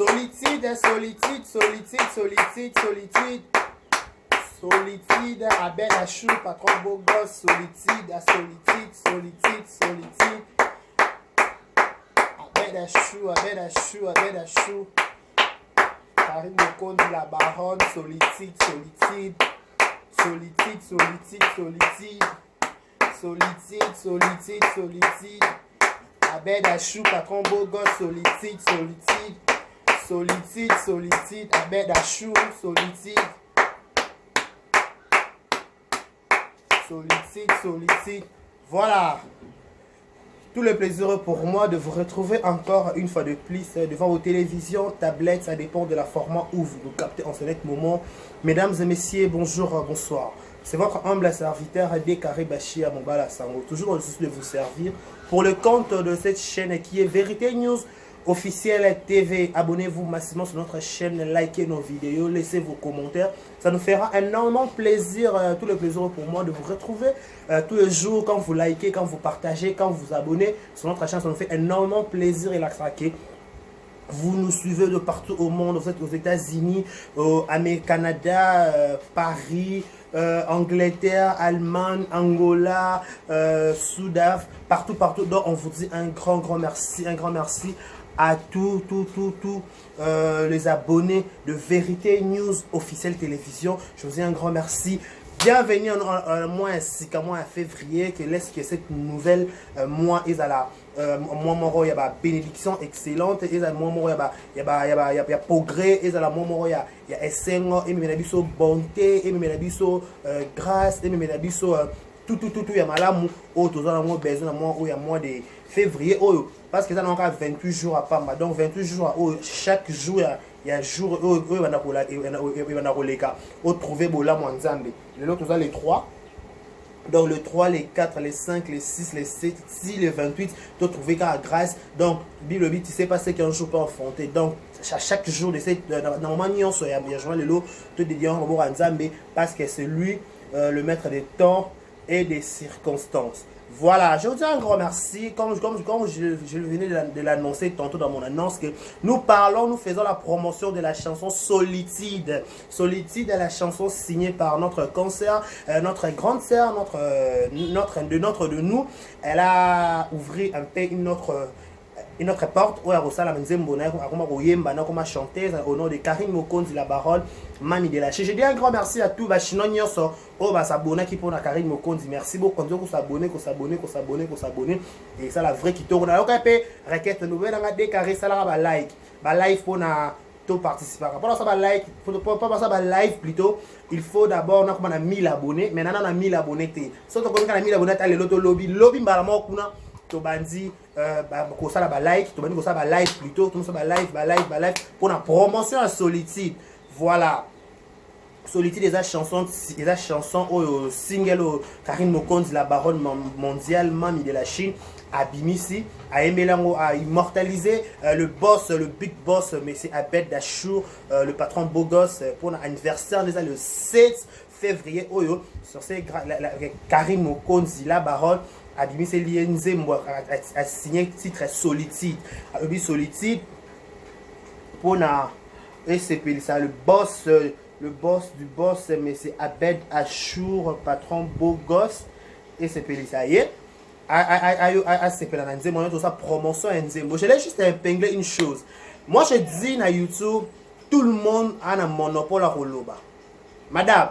Solitude, solitude, solitude, solitude, solitude. Solitude, Abel Achou, patron beau gosse. Solitude, solitude, solitude, solitude. Abel Achou, Abel Achou, Abel Achou. Karim Mokondi, la baronne. Solitude, solitude. Solitude, solitude, solitude. Solitude, solitude, solitude. Abel Achou, patron beau gosse. Solitude, solitude. Solitude, solitude. Abel Achou, solitude. Solitude, solitude. Voilà. Tout le plaisir pour moi de vous retrouver encore une fois de plus devant vos télévisions, tablettes, ça dépend de la format où vous nous captez en ce moment. Mesdames et messieurs, bonjour, bonsoir. C'est votre humble serviteur Décaré Bachia Mobala Sango, toujours dans le souci de vous servir pour le compte de cette chaîne qui est Vérité News officielle TV. Abonnez-vous massivement sur notre chaîne, likez nos vidéos, laissez vos commentaires. Ça nous fera énormément plaisir, tout le plaisir pour moi de vous retrouver tous les jours quand vous likez, quand vous partagez, quand vous abonnez sur notre chaîne. Ça nous fait énormément plaisir et la craquer. Vous nous suivez de partout au monde, vous êtes aux États-Unis, au Canada, Paris, Angleterre, Allemagne, Angola, Soudan, partout. Donc on vous dit un grand merci à tous les abonnés de Vérité News officielle télévision. Je vous dis un grand merci. Bienvenue en mois ainsi qu'en mois février, que laisse que cette nouvelle mois est à la mois il y a bénédiction excellente, et à mois il y a progrès, et à la mois il y a essengo, et même la bonté, et même la grâce, et même la tout il y a malamu au tout ça moi besoin moi où il y a mois de février parce que ça n'a encore 28 jours à part donc 28 jours chaque jour il y a jour où il va na koleka au trouver bola mwanzambe l'autre ça les 3 donc le 3 les 4 les 5 les 6 les 7 6 les 28 tu trouver qu'à grâce donc le but tu sais pas c'est qu'un jour pas affronter donc chaque jour de cette normalement il y a journal le lot te dédié en mwanzambe parce que c'est lui le maître des temps et des circonstances. Voilà, je vous dis un grand merci. Comme je venais de l'annoncer tantôt dans mon annonce, que nous faisons la promotion de la chanson Solitude. Solitude est la chanson signée par notre concert, notre grande sœur, de nous. Elle a ouvert un peu une autre porte où a chanté au nom de Karim Mokondi la baronne Mami de la Chine. Je dis un grand merci à tous les Chinois qui s'abonnent qui pour Karim Mokondi. Merci beaucoup de s'abonner et ça la vraie qui tourne. Alors qu'après requête nouvelle on a décarré ça là live pour na tout participer. Pour ça like pour ça live plutôt, il faut d'abord on a 1000 abonnés. Maintenant on a 1000 abonnés. Surtout quand on a 1000 abonnés, tu as le lobby mbalamoko kuna Tobandi ça like, Tobandi ça live plutôt, tout ça live pour la promotion à Solitude. Voilà. Solitude des chansons au single Karim Mokondi la baronne mondiale Mami de la Chine Abimisi a Emelango a immortalisé le big boss monsieur Abed Dachour le patron beau gosse pour l'anniversaire déjà le 7 février sur ces Karim Mokondi la baronne Abimisi Lienzembo a signé le titre Solitude. Solitude pour na et c'est ça le boss du boss mais c'est Abed Achour patron beau gosse et c'est ça y est c'est ça promotion Nzembo. Je l'ai juste épinglé une chose. Moi je dis na YouTube tout le monde a un monopole à Roloba. Madame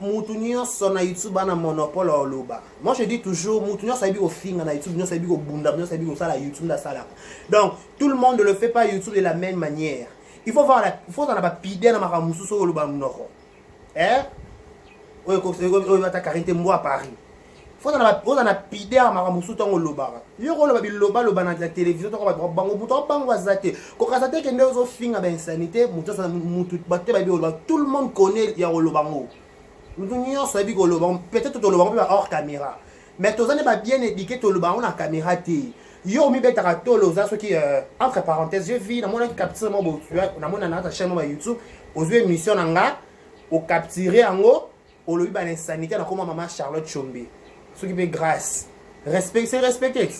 Moutounion son na YouTube a un monopole à Roloba. Moi je dis toujours Moutounion ça au film na YouTube, ça au bunda, ça au ça la YouTube la sala. Donc tout le monde ne le fait pas YouTube de la même manière. Il faut voir il faut pas pider na makamusu so Roloba mnoko. Va ta carité moi à Paris. Faut on a pidé à makamusu tango loba. Yo ko loba na la télévision to ko bango buto bango azate. Ko kasate ke ndezo finga ba insanité, mutu batte ba bi tout le monde connaît ya lobango. Nous nous sabi ko lobango, peut-être to lobango hors caméra. Mais to zane ba bien éduqué to lobango na caméra té. Yo mi betaka to loza ce qui entre parenthèses, je vis dans mon capture mon beau, na mon na chaîne mo YouTube, aux émissions nga, au capturer ngo, au lobi ba insanité na comme maman Charlotte Chombe. Ce qui fait grâce. Respect, c'est respecté.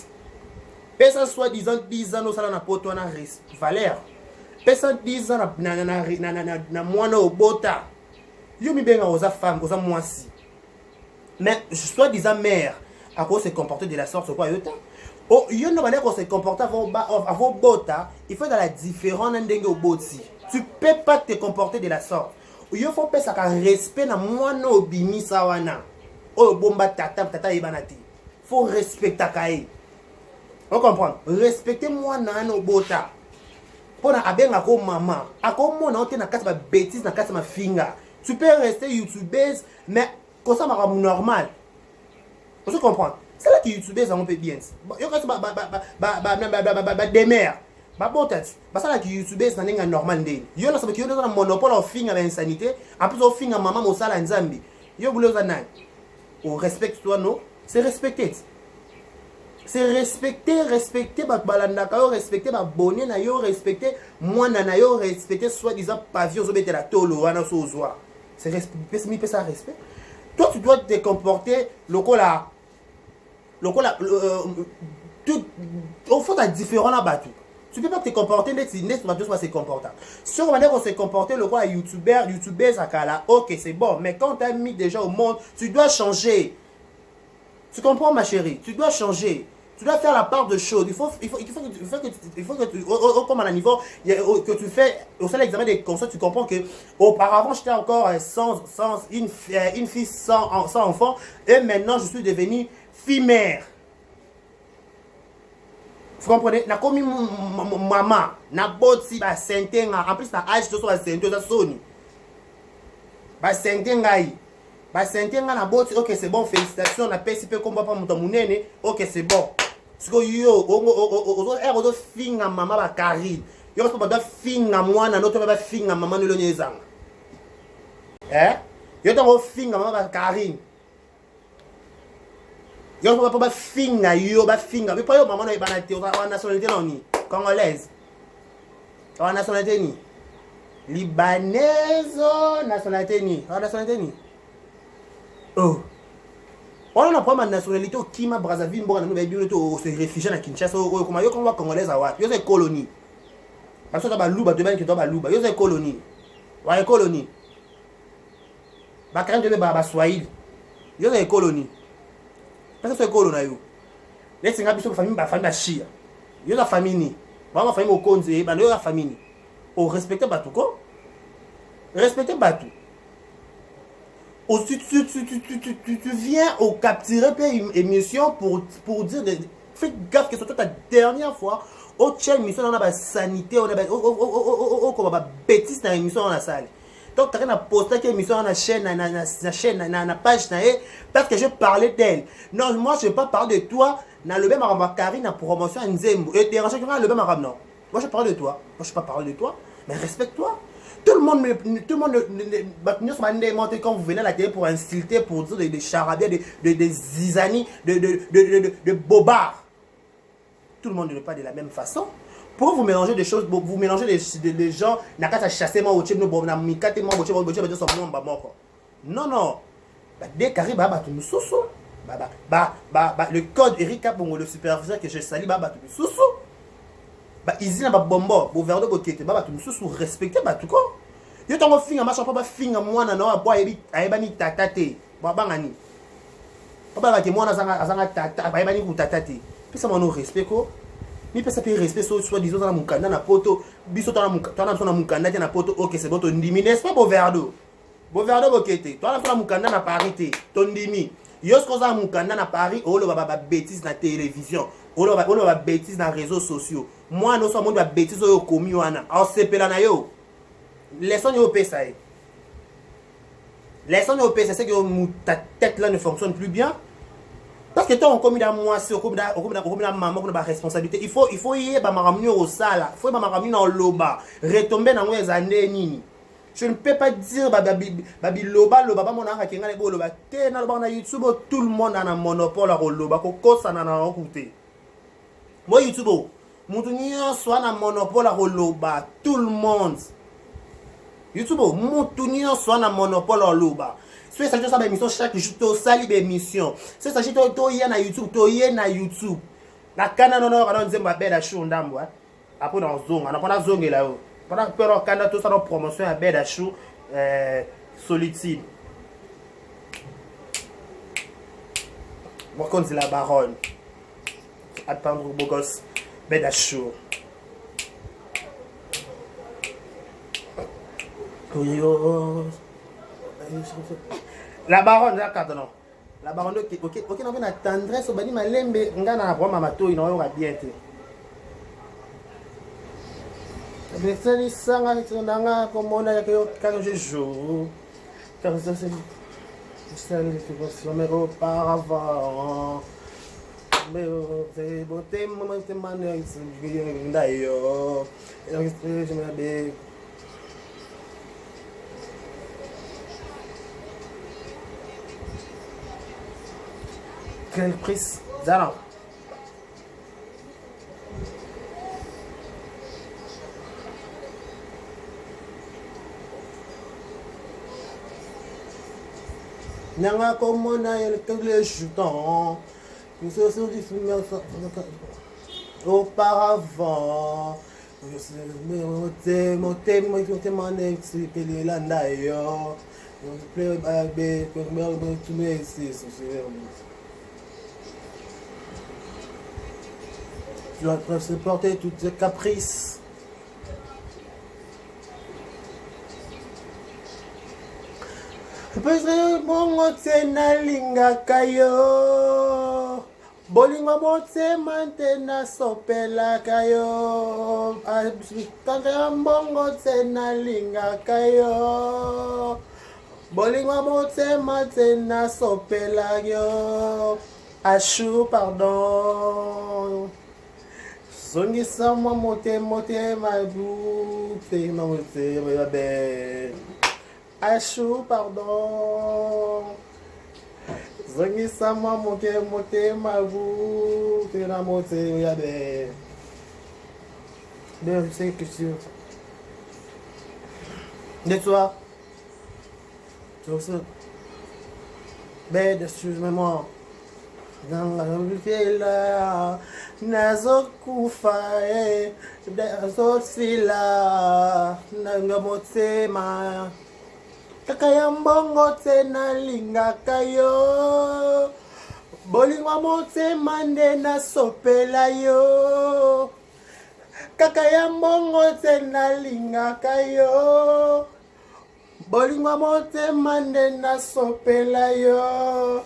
Et ça soit 10 ans, nous allons apporter une valeur. pesa 10 ans na mwana obota yo mibenga oza femme oza mwasi mais soit disant mère à cause se comporter de la sorte quoi yota oh yo no bale ko se comporter avant bota il faut dans la différence ndenge oboti tu peux pas te comporter de la sorte yo faut pesa ka respect na mwana obimisa wana oh bomba tata ibanati faut respecter kae on comprend respecter mwana no bota pona abenga ko mama akomona ote na kati ba bêtise na kati ma finga tu peux rester youtubeuse mais comme ça mara normal vous comprendre c'est là que youtubeuse on peut bien yo kasi ba demer ba botat ba ça là que youtubeuse na ninga normal ndeni yo na sabe que yo na monopole au finga ba insanité en plus au finga mama mo sala nzambi yo buloza nani on respecte toi non c'est respecter c'est respecter balandaka yo respecter babonné na yo respecter mwana na yo respecter soi-disant pavillon zobete la tolo wana sozwa c'est respect mi ça respect toi tu dois te comporter lokola tout au fond t'as différent là bas tu peux pas te comporter net bateau soit se comporter sur manière qu'on se comporter lokola youtubeur akala OK c'est bon mais quand t'as mis déjà au monde tu dois changer tu comprends ma chérie tu dois changer. Tu dois faire la part de choses. Il faut que tu, comme à un niveau, que tu fais, au sein de l'examen des concepts, tu comprends que auparavant, j'étais encore une fille sans enfant, et maintenant, je suis devenue fille-mère. Vous comprenez? Na komi maman, na boti, ba sentenga, en plus, na âge de la sentenga, soni. Ba sentenga yi. Ba sentenga na boti, ok, c'est bon, félicitations, na pesi pe komba pa mutamunene, ok, c'est bon. Parce que yo, on finga maman ba Karine. Yo ko ba finga mwana no to ba finga maman no nyezanga. Yo to finga maman ba Karine. Yo ko ba finga yo ba finga. Mais pas yo maman no ba na te o nationalité non ni congolaise. O nationalité ni libanaise, nationalité ni. O nationalité ni. Oh. On a pas ma nationalité au Kima Brazzaville mboka na no to se réfugié na Kinshasa o comme yo comme congolaise a wa yo c'est colonie parce que ba luba de ben que to ba luba yo c'est colonie wa colonie ba quand de ba Swahili yo c'est colonie parce que c'est colonie yo les singa biso famille ba chia yo la famille ni ba ma famille au konze ba yo la famille o respecter batuko respecter batu. Aussi, tu viens au capturer une émission pour dire fais gaffe que c'est ta dernière fois au tien émission on a la sanité on a comme bêtise dans l'émission dans la salle donc tu as posté une émission dans la chaîne na page parce que je parlais d'elle non moi je ne vais pas parler de toi dans le même arbre Karine na promotion à Nzembo et déranger le même arabe non moi je parle de toi moi je ne vais pas parler de toi mais respecte-toi. Tout le monde quand vous venez à la télé pour insulter, pour dire des charabia, des zizani, de bobards. Tout le monde ne pas de la même façon. Pour vous mélanger des choses, vous mélangez des gens, n'a qu'à chasser moi au tchèque, nous bon, n'a mikate moi au tchèque, non non. Dès qu'arrive tu nous sousou. Le code Erika Bongo, le superviseur que je salue, tu nous sousou. Ici na ba bombo bo verdo bo kete tu nous sous respecter tout quoi yo tango finga marche pas finga mwana na boa ayeba ni tatate ba bangani ba ke mwana azanga tata ayeba ni ku tatate pesa mono respect ko ni pesa pe respect soit disons na mukanda na poto biso tana mukanda na poto OK c'est bon to ndimi n'est-ce pas bo verdo bo kete toi na mukanda na parité to ndimi yo ce qu'on a mukanda na Paris o lo ba bêtise na télévision o lo ba bêtise na réseaux sociaux moi non seulement ba bêtise o komi wana o sepela na yo laissons yo pesa c'est que ta tête là ne fonctionne plus bien parce que toi on commis dans moi c'est comme dans maman qu'on a responsabilité il faut y ba maramni au sala il faut ba maramni dans loba retomber dans les années nini. Je ne peux pas dire babi loba ba mon anga kenga le loba te na loba na YouTube tout le monde a un monopole à loba ko ça na na écouter moi YouTube mutu nyonso na monopole à loba tout le monde YouTube mutu nyonso na monopole à loba c'est ça ça émission chaque jour to sali émission c'est ça to y na YouTube to y na YouTube na kana non non nzemba bela show ndambo après dans zonga na kona zongela yo pendant que on a tout ça dans promotion à Bedachou solitude. Moi, quand c'est la baronne, attendre beau gosse, Bedachou. La baronne, non. La baronne, ok, on a une tendresse, on a dit, ma lembe, on a un ma mato, il aura bien été. Mais ça, les sangs avec son anga, comme on a quand je joue. Car ça, c'est mais auparavant. Mais c'est beauté, maman, c'est manière, c'est d'ailleurs. Et donc, je me dis. Quelle prise, Zara. Nanga comme on a tous les jetons, nous sommes du film auparavant. Mon thème, là d'ailleurs. Tu dois supporter toutes tes caprices. Pese bongo tena linga kayo. Bolingo mote mantena sopela kayo. Kanga bongo tena linga kayo. Bolingo mote mantena sopela yo. Achou pardon. Zongi sama mote ma boucle ma mote ma belle. Achou, pardon. Zongi sama mote ma bou. T'es la mote, regardez. Mais je sais que tu. De toi. Tu vois ça? Ben, excuse-moi. Dans la ville, nazo kufa, nazo sila, nanga mote ma. Kakaya mbongo tena linga kayo. Bolingwa mote mande na sopela yo. Kakaya mbongo tena linga kayo. Bolingwa mote mande na sopela yo.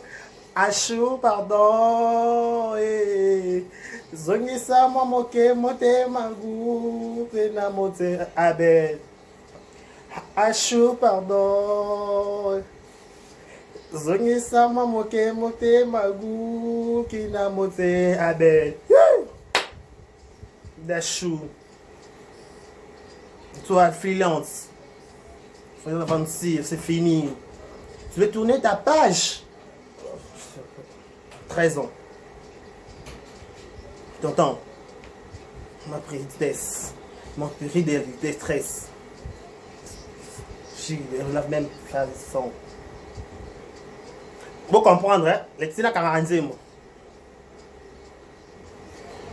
Achou pardon. Zongisa moke mote magu tena mote abel. Achou, pardon. Zongi sama moke mote magu kina mote abel. D'achou. Toi, freelance. Faut avancer, c'est fini. Tu veux tourner ta page. 13 ans. Tu t'entends? Ma prise de stress. Mon pris de stress. La même façon. Vous comprendre, hein? Les petits là, 40 mots.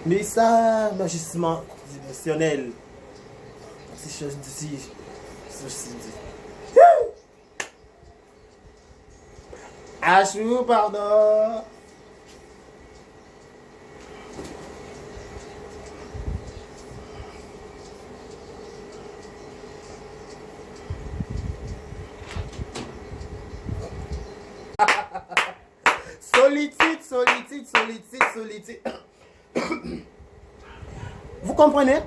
Mais ça, l'agissement dimensionnel. C'est chose d'ici. Achou, pardon. Solitude. Vous comprenez?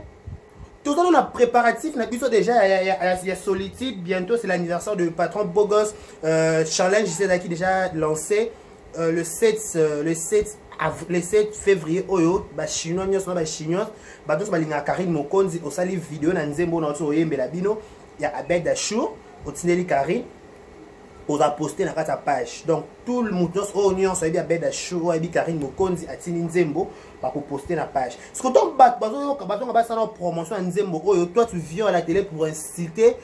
Tout ça, on a préparatif, on a vu ça déjà, il y a Solitude, bientôt c'est l'anniversaire de patron Bogos, challenge, c'est qui déjà lancé le 7 février, oyo, chinois, chinois, tous les Karine Mokonzi, au sali vidéo, dans Nzembo, dans Belabino, il y a Abed Dachou, au Tineli Karine. On a posté dans sa page. Donc, tout le monde, on a dit à Beda Chou, à Karine Mokonzi, à Tini Nzembo, pour poster dans la page. Ce que tu as une promotion à Nzembo, toi tu viens à la télé pour inciter,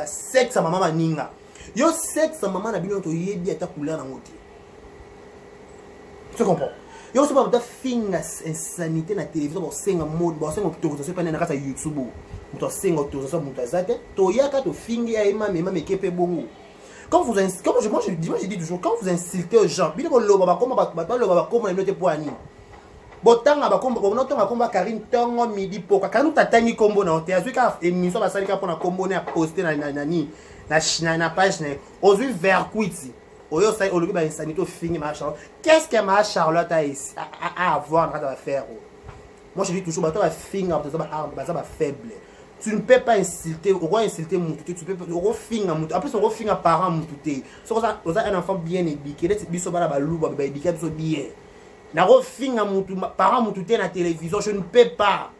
sexe à maman Maninga. Yo sexe à maman Nabino, tu y es ta couleur dans l'autre. Tu comprends? Yo, c'est pas ta fin insanité dans la télévision, pour 5 mots, pour 5 mots, tu peux pas YouTube. muto sengo to ça muto azate to yaka to fingi ya ema mema mekepe bongo. Quand vous comme je dis toujours, quand vous insultez aux gens, bino loba ba koma ba loba ba koma note poani. Botanga ba koma bonotanga komba Karine tongo midi poka kanu tatangi kombo na hotel azuka émission ba salika pona kombo na poster na page na ozui vers quiti. Oyo sai olobi ba insanité fingi ma Charlotte. Qu'est-ce que ma Charlotte a avoir dans la faire? Moi je dis toujours bato ba finga bato ba faible. Tu ne peux pas insulter, on va insulter mon tout, tu peux pas finga mon. En plus on va finga parent mon tout. So ça un enfant bien éduqué, les biso bala ba louba ba éduqué biso bien. Na ro finga mon tout parent mon tout na télévision, je ne peux pas.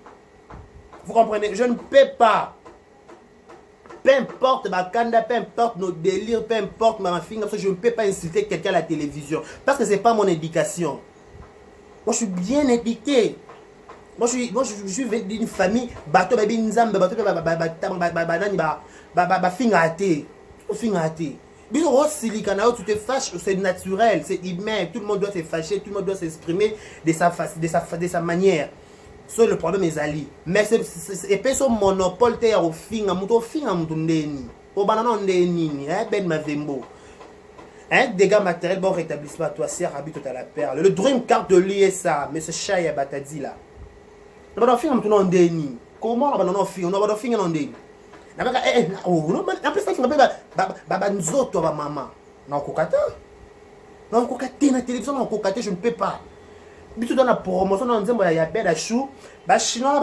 Vous comprenez? Je ne peux pas. Peu importe ma kanda, peu importe nos délires, peu importe ma finga, je ne peux pas insulter quelqu'un à la télévision parce que c'est pas mon éducation. Moi je suis bien éduqué. Moi je suis d'une famille bateau baby nzambe bateau fingate biso silika na tu te fâches, c'est naturel, c'est humain, tout le monde doit se fâcher, tout le monde doit s'exprimer de sa manière. C'est le problème est ali mais c'est pas son monopole te au finga mutu ndeni o banana ndeni ben mavembo. Dégâts matériels, bon rétablissement à toi, c'est Rabi tout à la perle. Le Dream Card de l'ISA, mais ce chat y a batadi là. On va faire un tour en déni. Comment on va faire? On va faire un déni. En plus, ça fait nous autres, maman. Non, kokata. Non, kokata, na télévision, non, kokata, je ne peux pas. Mais tu donnes la promotion, on dit, il y a belle à chou. Chinois,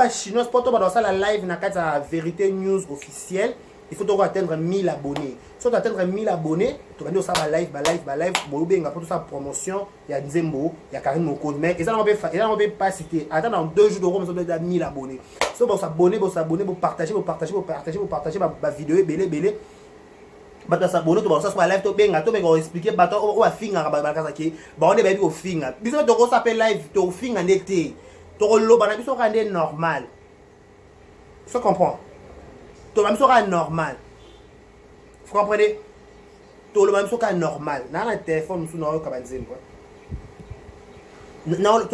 pour toi, dans la live, na la vérité news officielle. Il faut atteindre 1000 abonnés. Si tu atteindre 1000 abonnés, tu vas dire ça live, pour tout ça promotion, il y a Nzembo, il y a Karine Moko, mais ils n'ont pas cité. Attends, dans 2 jours d'euros, on va 1000 abonnés. Si vous s'abonner, vous partager ma vidéo, belé. Bato s'abonner, tu vas sur la live, tu vas expliquer, bato, on va finir, on est au finir. Bisous, tu vas s'appeler live, tu vas finir en été. Tu vas le normal. Tu comprends? Tout le monde sera normal. Vous comprenez? Tout le monde sera normal. Dans le téléphone, nous sommes non, tout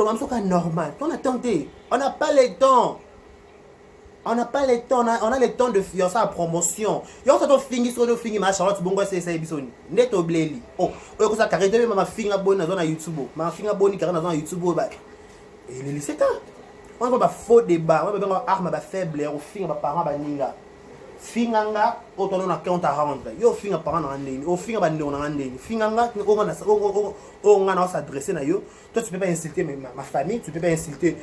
le monde sera normal. On a tenté. On n'a pas le temps. On n'a pas le temps. On a le temps de faire ça à promotion. Il y a un fini sur le fini. Ma Charlotte, bon, c'est ça. Net au blé. Oh, il y a ça carré. Ma fille a bonne dans YouTube. Ma fille a bonne carré dans YouTube. Et les lycéens. On va pas faux débat. On va arme faible. On finit par parents baninga. Finganga otono na compte à rendre yo finga parent na ndeni o finga ba ndona na ndeni finganga on va s'adresser na yo. Toi tu peux pas insulter ma famille, tu peux pas insulter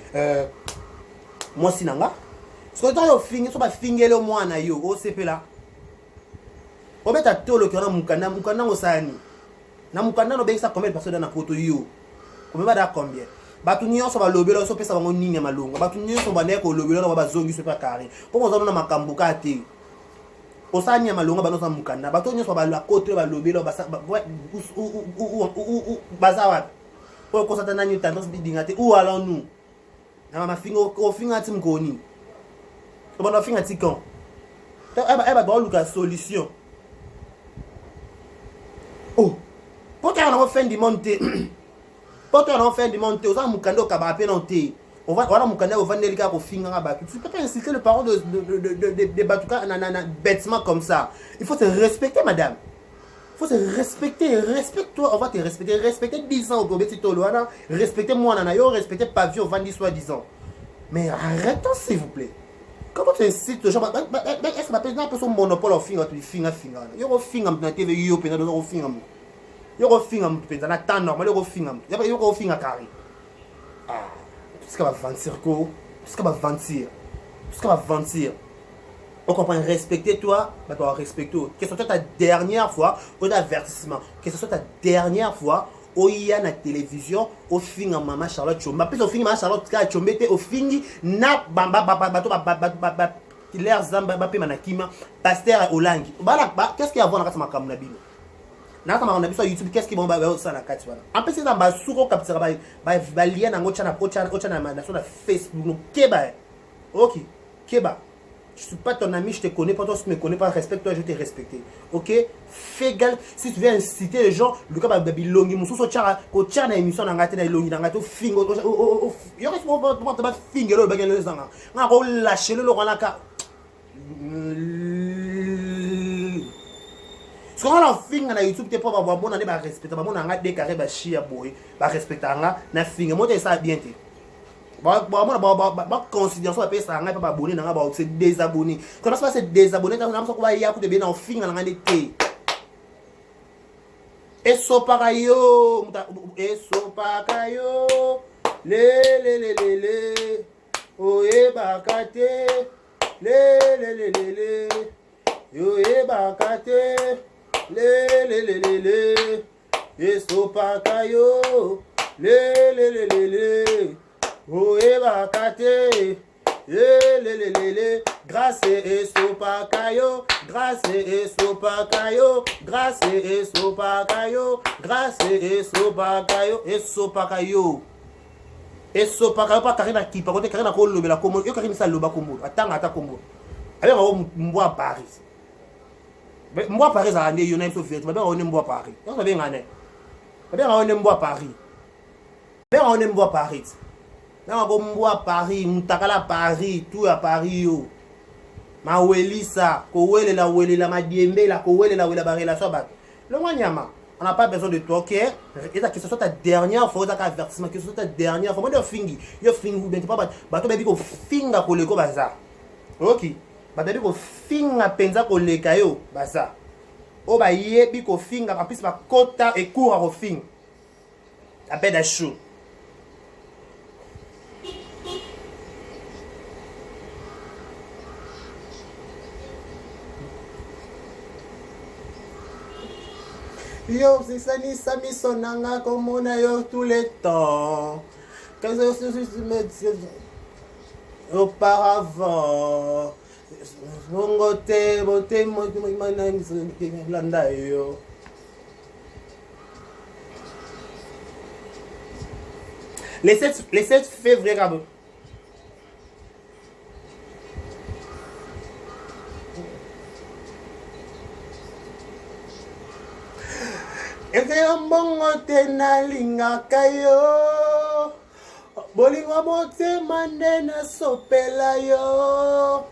moi sinanga parce que toi yo finga so ba fingele moi na yo o sepe là o beta tolo ki na mukanda osani na mukanda no bengisa combien de personnes na poto yo combien ba da combien batu nyonso ba lobelo so pesa bango nini malonga batu nyonso ba neko lobelo na ba zongi so pa carré po mo zona na makambuka te osani ya malonga banosa mukanda bato nyonso ba la côté ba lobelo baza wapi o ko satana ni tendance bidinga te où allons-nous na ma fingo ko finga ti mkoni to bana finga ti kan to eba do luka solution oh pourquoi on va faire du monter pourquoi on va faire du monter osa mukanda ka ba pe non te on va voilà mukanda on va nelika ko finga ba tu peux pas insulter le parent de batuka bêtement comme ça. Il faut se respecter madame. Il faut se respecter, respecte-toi, on va te respecter, respecter 10 ans au Gobeti Toloana, respectez moi Nanayo, respectez Pavio, Vandi soi-disant. Mais arrêtons s'il vous plaît. Comment tu incites les gens, est-ce que ma présidente a son monopole au finga, tu finga. Yo finga na TV yo pena do finga. Yo finga pena na temps normal, yo finga. Yo finga carré. Ah. Qu'est-ce qu'elle va mentir, quoi? Qu'est-ce qu'elle va mentir? Qu'est-ce qu'elle va mentir? On comprend, respecter-toi, bah toi respecter. Que ce soit ta dernière fois, au avertissement. Que ce soit ta dernière fois, au y a la télévision, au fin de maman Charlotte Chomba. Puis au fin de maman Charlotte Chomba, au fin na l'air zamba manakima, pasteur Olangi. Qu'est-ce qu'il y a à voir dans la caméra? Na kama on a vu sur YouTube qu'est-ce qui vont ba ça na kati wana en plus c'est dans ba suko capture ba lien na ngocha na sur Facebook no keba OK keba je suis pas ton ami je te connais pas toi tu me connais pas respecte-toi je vais te respecter OK fais gaffe si tu viens inciter les gens le cas ba bilongi mususu ko tcha na émission na ngate na ilongi na ngate fingo yo reste ba fingo lo ba ngelo zanga nga ko lâcher le rona ka Ce qu'on a fait na YouTube te pas ba bon na ba respecter ba mon nga décarré ba chia boy ba respecter nga na finga mo te ça bien te ba considération ba pesa nga pas abonné na ba se désabonner quand ça se désabonner quand on va ya ku te bien na finga nga te eso pakayo le oye bakate le yo bakate le eso pakayo le oye bakate le grâce eso pakayo grâce eso pakayo grâce eso pakayo grâce eso pakayo eso pakayo eso pakayo pa karina kipa kote karina ko lobela komo yo karina sa loba komo atanga ata komo avec on mboa Paris mboa Paris a ande yo na so fiet ba on mboa Paris yo ba ngane ba on mboa Paris ba on mboa Paris na ko mboa Paris mutakala Paris tout à Paris yo ma welisa ko welela madiembela ko welela ba relation ba le mwanyama on n'a pas besoin de toi, ok? Et que ce soit ta dernière fois, ta avertissement, que ce soit ta dernière fois. Moi, je fingi, ou bien tu pas, bateau baby ko finga ko le ko baza. Ok? Bateau baby ko finga penza ko le kayo baza. O ba yebi ko finga, en plus ma kota et court à fing. La bête à chaud. Yo, c'est ça, ni ça, mi sonanga comme on a eu tous les temps. Quand je me auparavant, mon côté, les 7 février, eke mbongo te nalingaka yo bolingo motema nde nasopela yo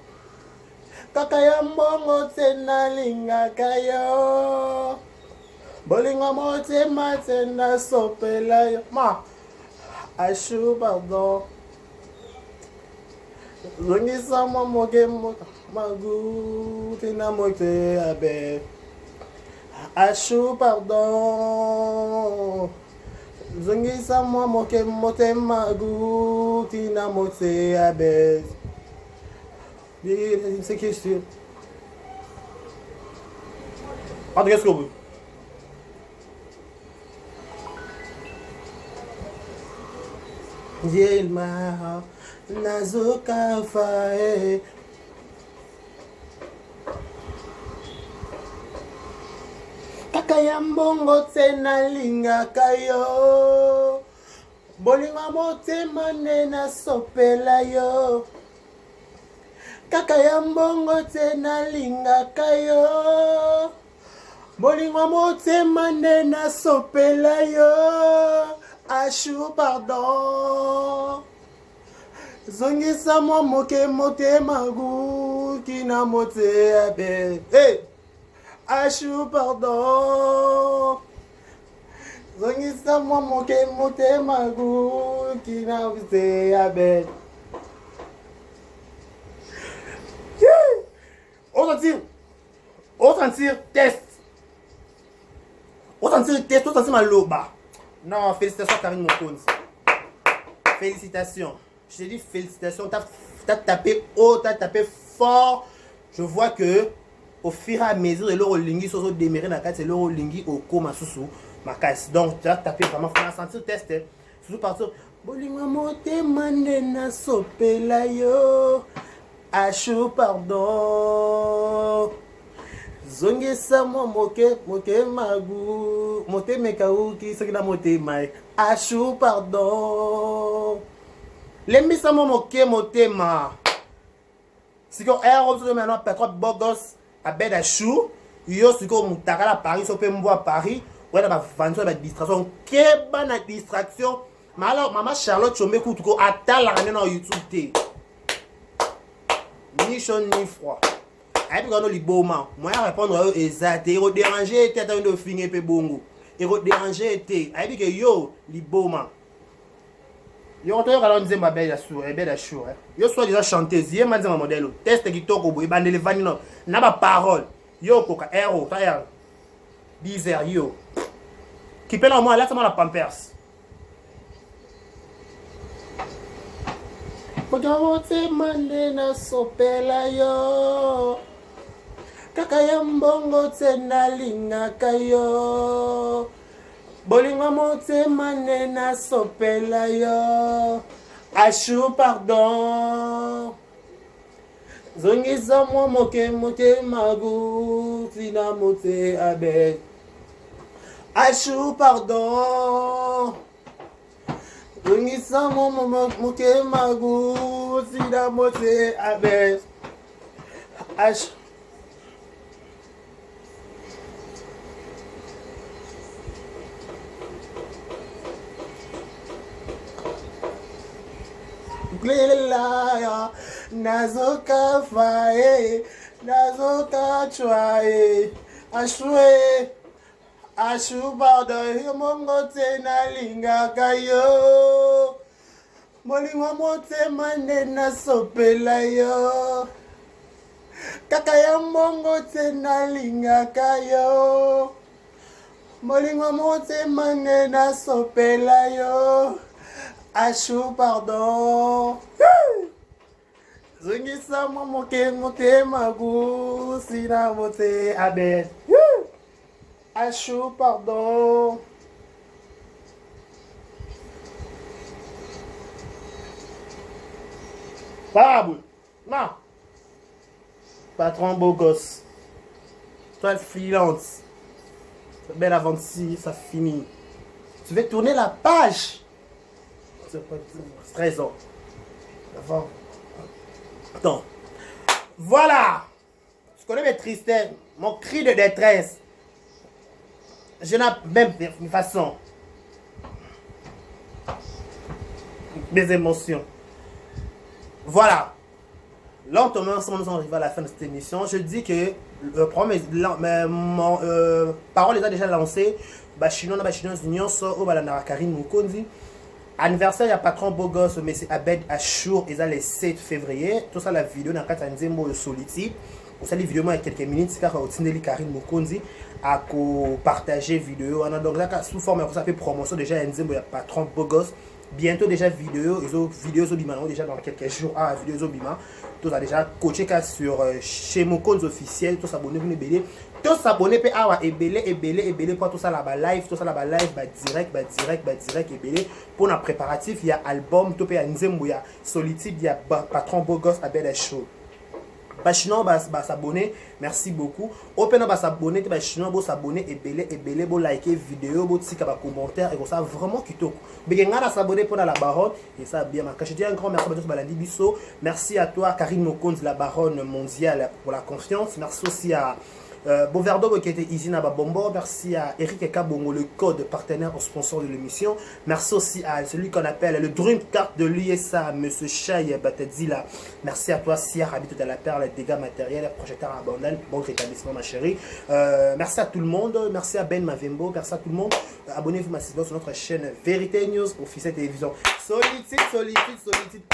kaka ya mbongo te nalingaka yo bolingo motema te nasopela yo ma ashu pardon zongisa mwa moke magu te na mote abe Achou pardon zongisa mwa moke motema guti na mote abes c'est question pas de qu'est-ce que vous Yelma nazoka fae kaka ya mbongo te nalingaka yo bolingo motema nde nasopela yo kaka ya mbongo te nalingaka yo bolingo motema nde nasopela yo ashu pardon zongisa mwa moke motema guki na mote abe hey! Achou pardon zongisa mwa moke motema guki na mote abe au sentir test ma loba. Non, félicitations Karine Mokonzi. Félicitations. Je te dis félicitations. T'as tapé haut, t'as tapé fort. Je vois que au fur et à mesure de l'euro lingi, soso démarrer na carte, c'est l'euro lingi au coma sous ma caisse. Donc tu as tapé vraiment, faut sentir test. Surtout partir. Bolingo mote manena sopela yo. Achou pardon. Zongesa mo moke magu mote mekau ki sekina mote mai achou pardon lembisa mo moke motema siko aero so maintenant Patrick Bogos abed achou yo siko mutakala Paris so pe mboa Paris wala ba vanso ba distraction keba na distraction mala mama Charlotte chombe kutuko atala na YouTube te ni chaud ni froid. Et puis quand on lit beau man, moi répondre à eux exact. Il déranger tête de finir pe bongo. Il déranger était. Et puis que yo li beau man. Yo on te quand on disait ma belle assure, belle assure. Yo soit déjà chanteuse, yé m'a dit mon modèle. Test qui toko bo, bande le vanino. Na ba parole. Yo koka héros, ta 10 heures yo. Qui peut moi là c'est moi la Pampers. Mogawote manena sopela yo. Kaka ya mbongo tena linga kayo. Bolingo mote manena sopela yo. Achou pardon. Zongisa mwa moke mote magu. Tina mote abe. Achou pardon. Zongisa mwa moke magu. Tina mote abe. Achou. Glelaya, nazoka fae, nazoka chwae, ashwe, ashu pardon, mongo tena linga kayo, molingo mote manena sopela yo, kakaya mongo tena linga kayo, molingo mote manena sopela yo. Achou pardon. Zongisa mwa moke mote magu sina mote abe. Achou pardon. Parabole. Non. Patron beau gosse. Toi freelance. Belle aventure, ça finit. Tu veux tourner la page. 13 ans. Avant. Donc, voilà. Tu connais mes tristesses, mon cri de détresse. Je n'ai même une façon. Mes émotions. Voilà. Lentement, nous sommes arrivés à la fin de cette émission. Je dis que mon parole les a déjà lancé. Bachino na Bachino Union so au balandara Karine Mukonzi. Anniversaire, il y a patron beau gosse, mais c'est Abed Achour, ils ont le 7 février. Tout ça, la vidéo, dans le cadre de Soliti. Vous savez, la vidéo, il y a quelques minutes, car Otineli Karine Mukonzi a partagé la vidéo. Donc, là, sous forme, ça fait promotion déjà, il y a patron beau gosse. Bientôt, déjà, vidéo, ils ont vidéo Zobima, déjà dans quelques jours, à vidéo Zobima. Tout ça, déjà, coaché sur chez Mukonzi officiel, tout ça, abonné, vous n'oubliez tous s'abonner pe awa ebele pour tout ça là-bas live direct ebele pour nos préparatifs il y a album tout pe ya nzembo ya Solitude il y a patron beau gosse Abed Show Bachino s'abonner merci beaucoup open ba s'abonner te Bachino bo s'abonner ebele bo liker vidéo bo tika ba commentaire et comme ça vraiment kitoko begenga na s'abonner pour la baronne et ça bien ma je dis un grand merci à tous balandi biso merci à toi Karine Mokonzi la baronne mondiale pour la confiance merci aussi à Boverdo qui était Izina Babombo, merci à Eric Kabongo, le code partenaire au sponsor de l'émission. Merci aussi à celui qu'on appelle le Dream Card de l'USA, Monsieur Chai Batadzila. Merci à toi, Sia Habito de la Perle, dégâts matériels, projecteur abondant, bon rétablissement, ma chérie. Merci à tout le monde, merci à Ben Mavembo, merci à tout le monde. Abonnez-vous massivement sur notre chaîne Vérité News, officielle télévision. Solitude,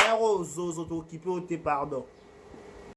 Héros, Zozo, qui peut ôter pardon.